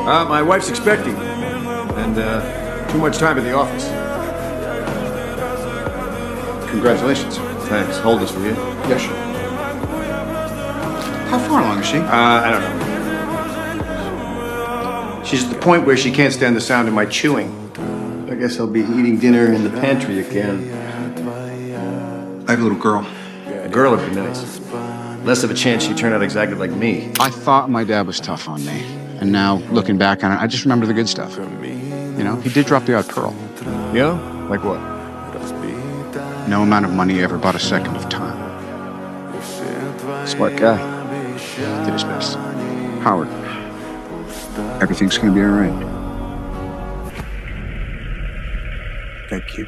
My wife's expecting, and too much time in the office. Congratulations. Thanks. Hold this for you. Yes, sure. How far along is she? I don't know. She's at the point where she can't stand the sound of my chewing. I guess I'll be eating dinner in the pantry again. I have a little girl. A girl would be nice. Less of a chance she'd turn out exactly like me. I thought my dad was tough on me. And now, looking back on it, I just remember the good stuff. You know, he did drop the odd pearl. Yeah? Like what? No amount of money ever bought a second of time. Smart guy. Did his best. Howard, everything's gonna be all right. Thank you.